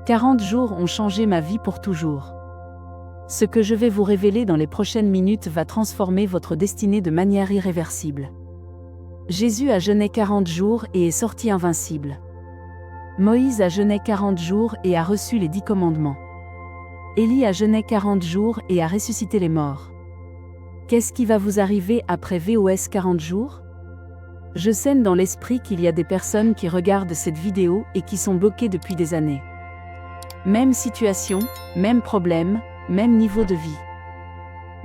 40 jours ont changé ma vie pour toujours. Ce que je vais vous révéler dans les prochaines minutes va transformer votre destinée de manière irréversible. Jésus a jeûné 40 jours et est sorti invincible. Moïse a jeûné 40 jours et a reçu les 10 commandements. Élie a jeûné 40 jours et a ressuscité les morts. Qu'est-ce qui va vous arriver après VOS 40 jours? Je sens dans l'esprit qu'il y a des personnes qui regardent cette vidéo et qui sont bloquées depuis des années. Même situation, même problème, même niveau de vie.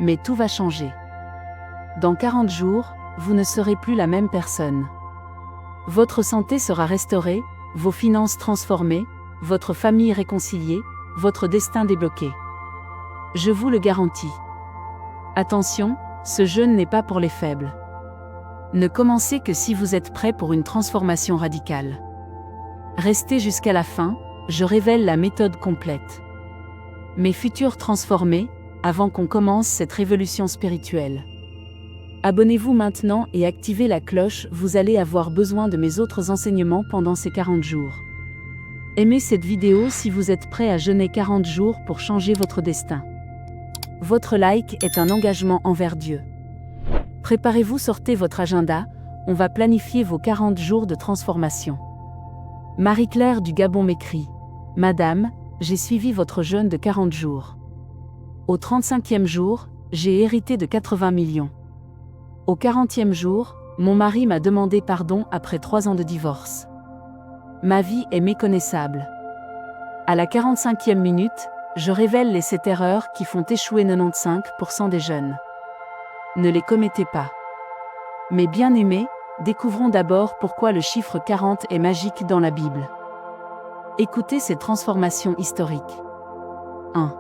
Mais tout va changer. Dans 40 jours, vous ne serez plus la même personne. Votre santé sera restaurée, vos finances transformées, votre famille réconciliée, votre destin débloqué. Je vous le garantis. Attention, ce jeûne n'est pas pour les faibles. Ne commencez que si vous êtes prêt pour une transformation radicale. Restez jusqu'à la fin, je révèle la méthode complète. Mes futurs transformés, avant qu'on commence cette révolution spirituelle. Abonnez-vous maintenant et activez la cloche, vous allez avoir besoin de mes autres enseignements pendant ces 40 jours. Aimez cette vidéo si vous êtes prêt à jeûner 40 jours pour changer votre destin. Votre like est un engagement envers Dieu. Préparez-vous, sortez votre agenda, on va planifier vos 40 jours de transformation. Marie-Claire du Gabon m'écrit: Madame, j'ai suivi votre jeûne de 40 jours. Au 35e jour, j'ai hérité de 80 millions. Au 40e jour, mon mari m'a demandé pardon après 3 ans de divorce. Ma vie est méconnaissable. À la 45e minute, je révèle les 7 erreurs qui font échouer 95% des jeunes. Ne les commettez pas. Mes bien-aimés, découvrons d'abord pourquoi le chiffre 40 est magique dans la Bible. Écoutez ces transformations historiques. 1.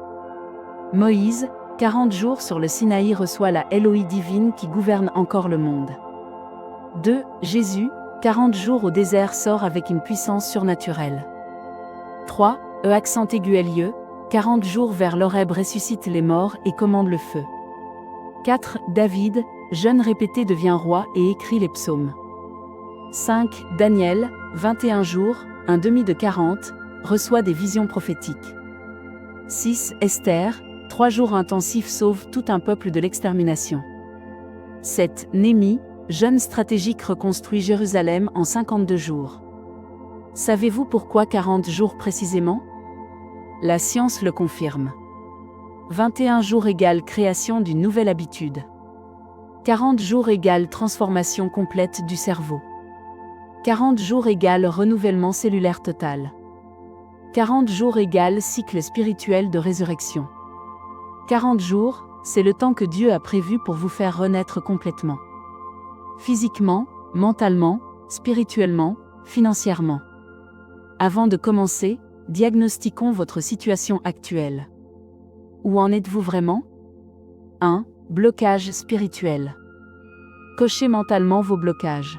Moïse, 40 jours sur le Sinaï, reçoit la Eloi divine qui gouverne encore le monde. 2. Jésus, 40 jours au désert, sort avec une puissance surnaturelle. 3. Accent aigu Elieu, 40 jours vers l'Horeb, ressuscite les morts et commande le feu. 4. David, jeûne répété, devient roi et écrit les psaumes. 5. Daniel, 21 jours, un demi de 40, reçoit des visions prophétiques. 6. Esther, 3 jours intensifs, sauve tout un peuple de l'extermination. 7. Néhémie, jeûne stratégique, reconstruit Jérusalem en 52 jours. Savez-vous pourquoi 40 jours précisément? La science le confirme. 21 jours égale création d'une nouvelle habitude. 40 jours égale transformation complète du cerveau. 40 jours égale renouvellement cellulaire total. 40 jours égale cycle spirituel de résurrection. 40 jours, c'est le temps que Dieu a prévu pour vous faire renaître complètement. Physiquement, mentalement, spirituellement, financièrement. Avant de commencer, diagnostiquons votre situation actuelle. Où en êtes-vous vraiment? 1. Blocage spirituel. Cochez mentalement vos blocages.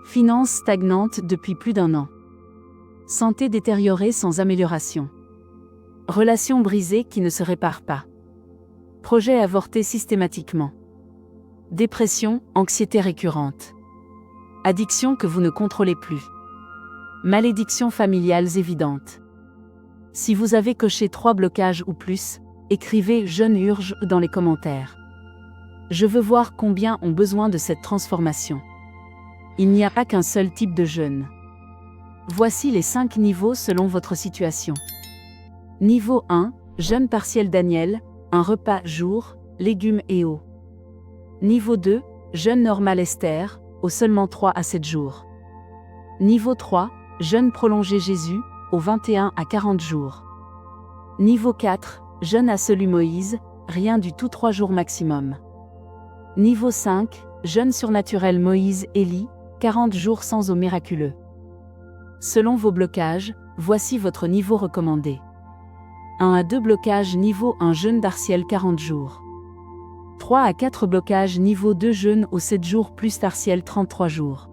Finances stagnantes depuis plus d'1 an. Santé détériorée sans amélioration. Relations brisées qui ne se réparent pas. Projet avorté systématiquement. Dépression, anxiété récurrente. Addiction que vous ne contrôlez plus. Malédictions familiales évidentes. Si vous avez coché 3 blocages ou plus, écrivez « Jeûne urge » dans les commentaires. Je veux voir combien ont besoin de cette transformation. Il n'y a pas qu'un seul type de jeûne. Voici les 5 niveaux selon votre situation. Niveau 1, jeûne partiel Daniel, un repas jour, légumes et eau. Niveau 2, jeûne normal Esther, au seulement 3 à 7 jours. Niveau 3, jeûne prolongé Jésus, au 21 à 40 jours. Niveau 4, jeûne absolu Moïse, rien du tout 3 jours maximum. Niveau 5, jeûne surnaturel Moïse Élie, 40 jours sans eau miraculeux. Selon vos blocages, voici votre niveau recommandé. 1 à 2 blocages niveau 1 jeûne d'Arciel 40 jours. 3 à 4 blocages niveau 2 jeûne aux 7 jours plus Tarciel 33 jours.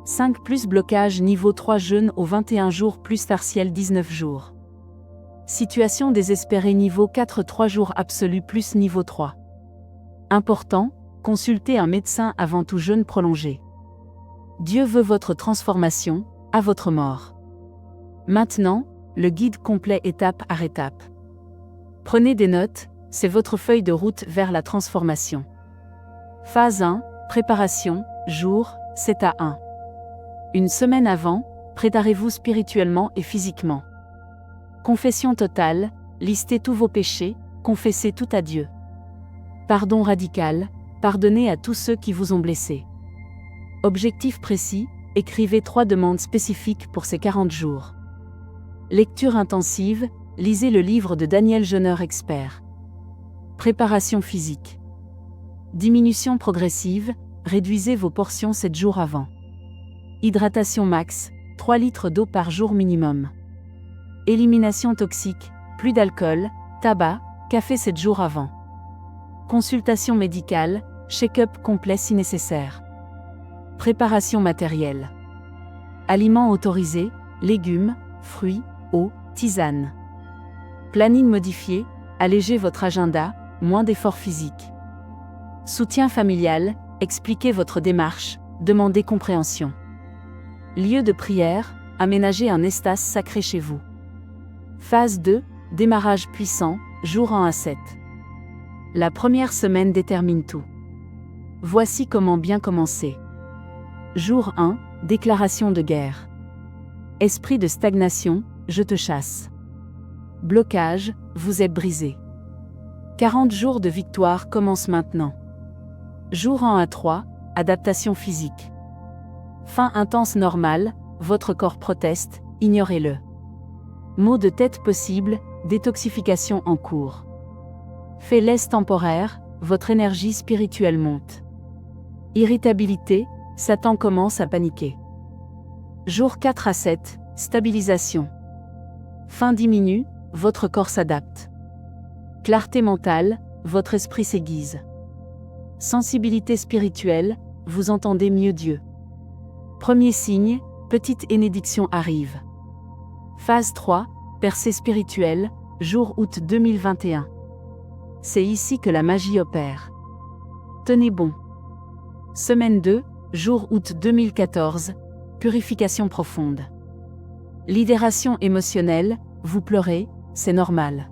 5 plus blocage niveau 3 jeûne aux 21 jours plus Tarciel 19 jours. Situation désespérée niveau 4 3 jours absolu plus niveau 3. Important, consultez un médecin avant tout jeûne prolongé. Dieu veut votre transformation, à votre mort. Maintenant, le guide complet étape par étape. Prenez des notes, c'est votre feuille de route vers la transformation. Phase 1, préparation, jour, 7 à 1. Une semaine avant, préparez-vous spirituellement et physiquement. Confession totale, listez tous vos péchés, confessez tout à Dieu. Pardon radical, pardonnez à tous ceux qui vous ont blessé. Objectif précis, écrivez 3 demandes spécifiques pour ces 40 jours. Lecture intensive, lisez le livre de Daniel Jenner expert. Préparation physique. Diminution progressive, réduisez vos portions 7 jours avant. Hydratation max, 3 litres d'eau par jour minimum. Élimination toxique, plus d'alcool, tabac, café 7 jours avant. Consultation médicale, check-up complet si nécessaire. Préparation matérielle. Aliments autorisés, légumes, fruits, eau, tisane. Planning modifié, allégez votre agenda, moins d'efforts physiques. Soutien familial, expliquez votre démarche, demandez compréhension. Lieu de prière, aménagez un espace sacré chez vous. Phase 2, démarrage puissant, jour 1 à 7. La première semaine détermine tout. Voici comment bien commencer. Jour 1, déclaration de guerre. Esprit de stagnation, je te chasse. Blocage, vous êtes brisé. 40 jours de victoire commencent maintenant. Jour 1 à 3, adaptation physique. Faim intense normale, votre corps proteste, ignorez-le. Maux de tête possible, détoxification en cours. Faiblesse temporaire, votre énergie spirituelle monte. Irritabilité, Satan commence à paniquer. Jour 4 à 7, stabilisation. Faim diminue, votre corps s'adapte. Clarté mentale, votre esprit s'aiguise. Sensibilité spirituelle, vous entendez mieux Dieu. Premier signe, petite bénédiction arrive. Phase 3, percée spirituelle, jour août 2021. C'est ici que la magie opère. Tenez bon. Semaine 2, jour août 2014, purification profonde. Libération émotionnelle, vous pleurez, c'est normal.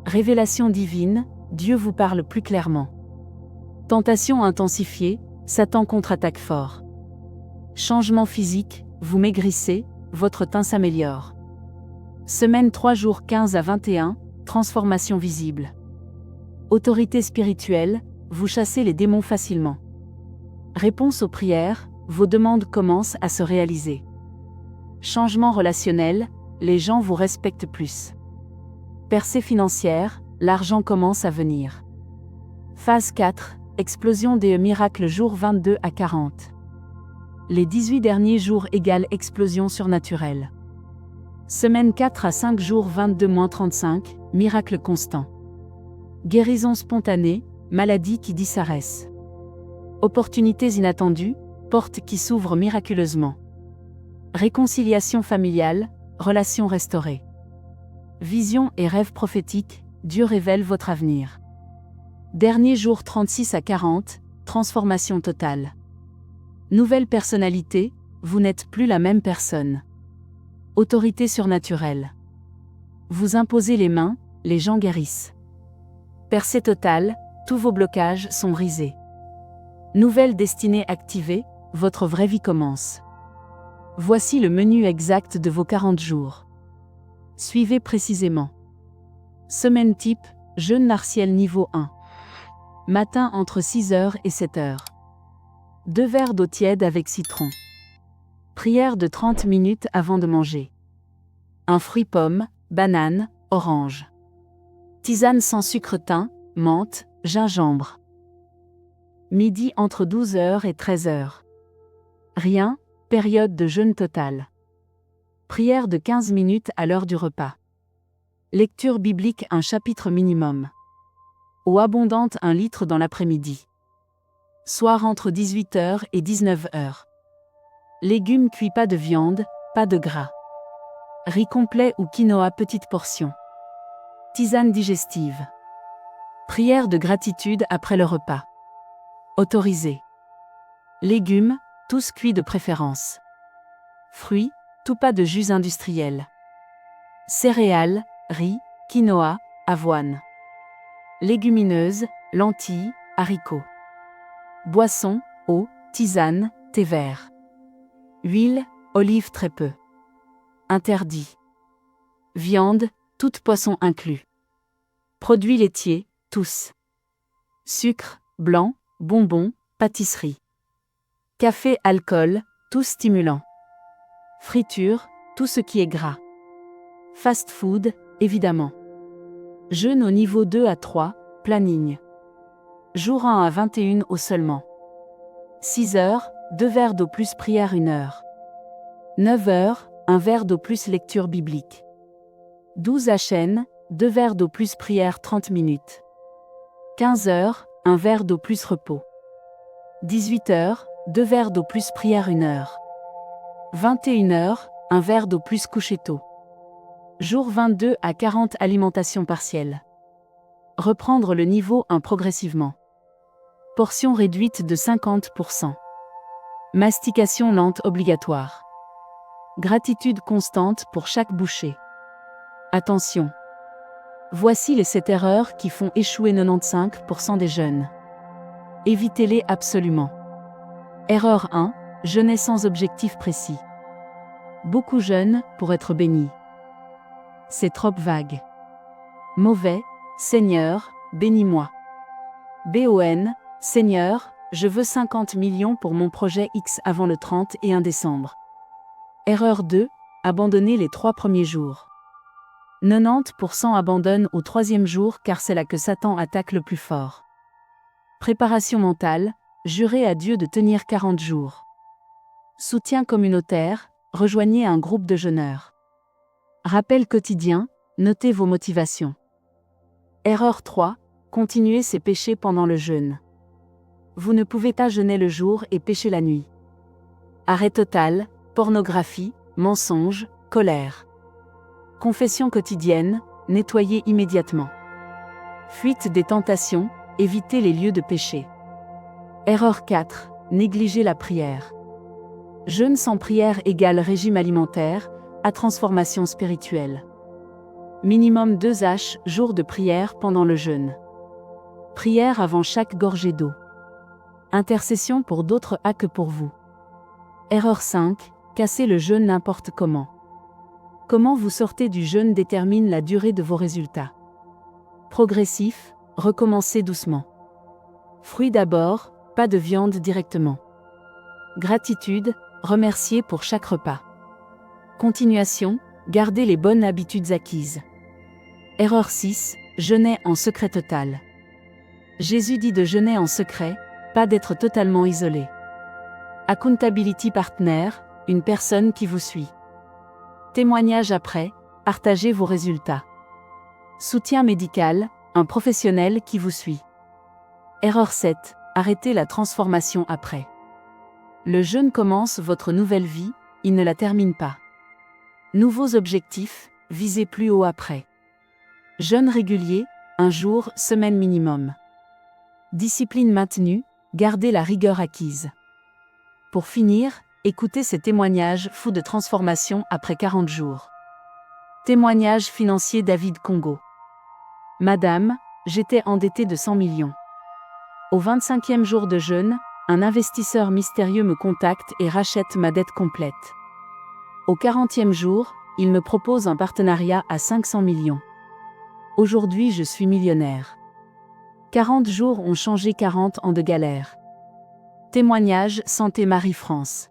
Révélation divine, Dieu vous parle plus clairement. Tentation intensifiée, Satan contre-attaque fort. Changement physique, vous maigrissez, votre teint s'améliore. Semaine 3 jours 15 à 21, transformation visible. Autorité spirituelle, vous chassez les démons facilement. Réponse aux prières, vos demandes commencent à se réaliser. Changement relationnel, les gens vous respectent plus. Percée financière, l'argent commence à venir. Phase 4, explosion des miracles jour 22 à 40. Les 18 derniers jours égale explosion surnaturelle. Semaine 4 à 5 jours 22-35, miracle constant. Guérison spontanée, maladie qui disparaissent. Opportunités inattendues, portes qui s'ouvrent miraculeusement. Réconciliation familiale, relations restaurées. Vision et rêve prophétique, Dieu révèle votre avenir. Dernier jour 36 à 40, transformation totale. Nouvelle personnalité, vous n'êtes plus la même personne. Autorité surnaturelle. Vous imposez les mains, les gens guérissent. Percée totale, tous vos blocages sont brisés. Nouvelle destinée activée, votre vraie vie commence. Voici le menu exact de vos 40 jours. Suivez précisément. Semaine type, jeûne partiel niveau 1. Matin entre 6h et 7h. 2 verres d'eau tiède avec citron. Prière de 30 minutes avant de manger. Un fruit pomme, banane, orange. Tisane sans sucre thym, menthe, gingembre. Midi entre 12h et 13h. Rien, période de jeûne total. Prière de 15 minutes à l'heure du repas. Lecture biblique un chapitre minimum. Eau abondante 1 litre dans l'après-midi. Soir entre 18h et 19h. Légumes cuits, pas de viande, pas de gras. Riz complet ou quinoa petite portion. Tisane digestive. Prière de gratitude après le repas. Autorisé. Légumes, tous cuits de préférence. Fruits, tout pas de jus industriel. Céréales, riz, quinoa, avoine. Légumineuses, lentilles, haricots. Boissons, eau, tisane, thé vert. Huile, olive très peu. Interdit. Viande, toute poisson inclus. Produits laitiers, tous. Sucre, blanc, bonbons, pâtisserie. Café, alcool, tout stimulant. Friture, tout ce qui est gras. Fast food, évidemment. Jeûne au niveau 2 à 3, planning. Jour 1 à 21 au seulement. 6 heures, 2 verres d'eau plus prière 1 heure. 9 heures, 1 verre d'eau plus lecture biblique. 12 à chaîne, 2 verres d'eau plus prière 30 minutes. 15 heures, 1 verre d'eau plus repos. 18 heures, 2 verres d'eau plus prière 1 heure. 21 heures, 1 verre d'eau plus coucher tôt. Jour 22 à 40 alimentation partielle. Reprendre le niveau 1 progressivement. Portion réduite de 50%. Mastication lente obligatoire. Gratitude constante pour chaque bouchée. Attention. Voici les 7 erreurs qui font échouer 95% des jeûnes. Évitez-les absolument. Erreur 1, jeûner sans objectif précis. Beaucoup jeûnent pour être bénis. C'est trop vague. Mauvais, Seigneur, bénis-moi. BON, Seigneur, je veux 50 millions pour mon projet X avant le 31 décembre. Erreur 2, abandonner les 3 premiers jours. 90% abandonnent au 3e jour car c'est là que Satan attaque le plus fort. Préparation mentale, jurez à Dieu de tenir 40 jours. Soutien communautaire, rejoignez un groupe de jeûneurs. Rappel quotidien, notez vos motivations. Erreur 3, continuez ces péchés pendant le jeûne. Vous ne pouvez pas jeûner le jour et pécher la nuit. Arrêt total, pornographie, mensonge, colère. Confession quotidienne, nettoyez immédiatement. Fuite des tentations, évitez les lieux de péché. Erreur 4, négligez la prière. Jeûne sans prière égale régime alimentaire, à transformation spirituelle. Minimum 2 H jours de prière pendant le jeûne. Prière avant chaque gorgée d'eau. Intercession pour d'autres que pour vous. Erreur 5, cassez le jeûne n'importe comment. Comment vous sortez du jeûne détermine la durée de vos résultats. Progressif, recommencez doucement. Fruits d'abord, pas de viande directement. Gratitude, remercier pour chaque repas. Continuation, gardez les bonnes habitudes acquises. Erreur 6, jeûner en secret total. Jésus dit de jeûner en secret, pas d'être totalement isolé. Accountability partner, une personne qui vous suit. Témoignage après, partagez vos résultats. Soutien médical, un professionnel qui vous suit. Erreur 7, arrêtez la transformation après. Le jeûne commence votre nouvelle vie, il ne la termine pas. Nouveaux objectifs, visez plus haut après. Jeûne régulier, 1 jour, semaine minimum. Discipline maintenue, gardez la rigueur acquise. Pour finir, écoutez ces témoignages fous de transformation après 40 jours. Témoignage financier David Congo. Madame, j'étais endetté de 100 millions. Au 25e jour de jeûne, un investisseur mystérieux me contacte et rachète ma dette complète. Au 40e jour, il me propose un partenariat à 500 millions. Aujourd'hui, je suis millionnaire. 40 jours ont changé 40 ans de galère. Témoignage Santé Marie-France.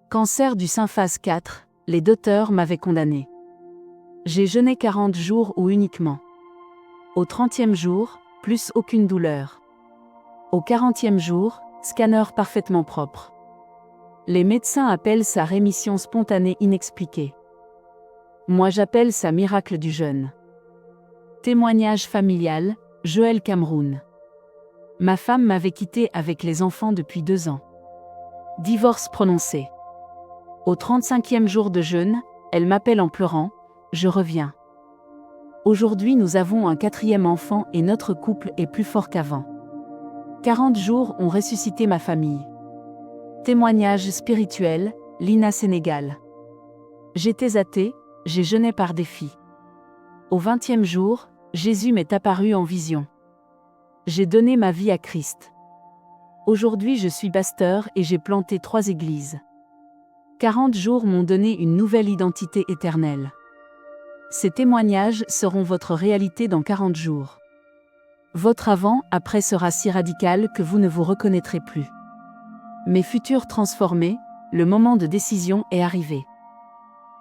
Cancer du sein phase 4, les docteurs m'avaient condamné. J'ai jeûné 40 jours ou uniquement. Au 30e jour, plus aucune douleur. Au 40e jour, scanner parfaitement propre. Les médecins appellent ça rémission spontanée inexpliquée. Moi j'appelle ça miracle du jeûne. Témoignage familial, Joël Cameroun. Ma femme m'avait quitté avec les enfants depuis 2 ans. Divorce prononcé. Au 35e jour de jeûne, elle m'appelle en pleurant, je reviens. Aujourd'hui nous avons un 4e enfant et notre couple est plus fort qu'avant. 40 jours ont ressuscité ma famille. Témoignage spirituel, Lina Sénégal. J'étais athée, j'ai jeûné par défi. Au 20e jour, Jésus m'est apparu en vision. J'ai donné ma vie à Christ. Aujourd'hui je suis pasteur et j'ai planté 3 églises. 40 jours m'ont donné une nouvelle identité éternelle. Ces témoignages seront votre réalité dans 40 jours. Votre avant-après sera si radical que vous ne vous reconnaîtrez plus. Mes futurs transformés, le moment de décision est arrivé.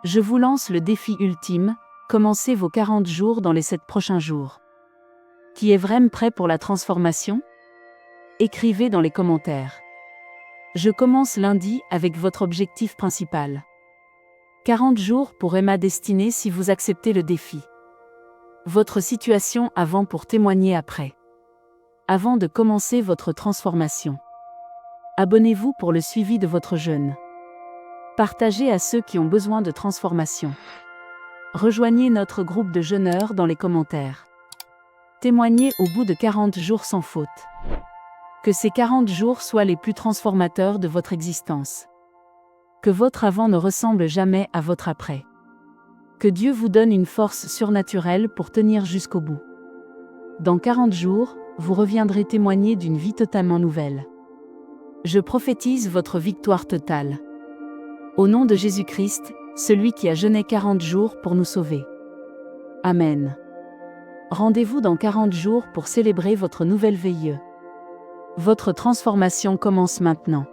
Je vous lance le défi ultime, commencez vos 40 jours dans les 7 prochains jours. Qui est vraiment prêt pour la transformation? Écrivez dans les commentaires. Je commence lundi avec votre objectif principal. 40 jours pour Emma Destinée si vous acceptez le défi. Votre situation avant pour témoigner après. Avant de commencer votre transformation. Abonnez-vous pour le suivi de votre jeûne. Partagez à ceux qui ont besoin de transformation. Rejoignez notre groupe de jeûneurs dans les commentaires. Témoignez au bout de 40 jours sans faute. Que ces 40 jours soient les plus transformateurs de votre existence. Que votre avant ne ressemble jamais à votre après. Que Dieu vous donne une force surnaturelle pour tenir jusqu'au bout. Dans 40 jours, vous reviendrez témoigner d'une vie totalement nouvelle. Je prophétise votre victoire totale. Au nom de Jésus-Christ, celui qui a jeûné 40 jours pour nous sauver. Amen. Rendez-vous dans 40 jours pour célébrer votre nouvelle veille. Votre transformation commence maintenant.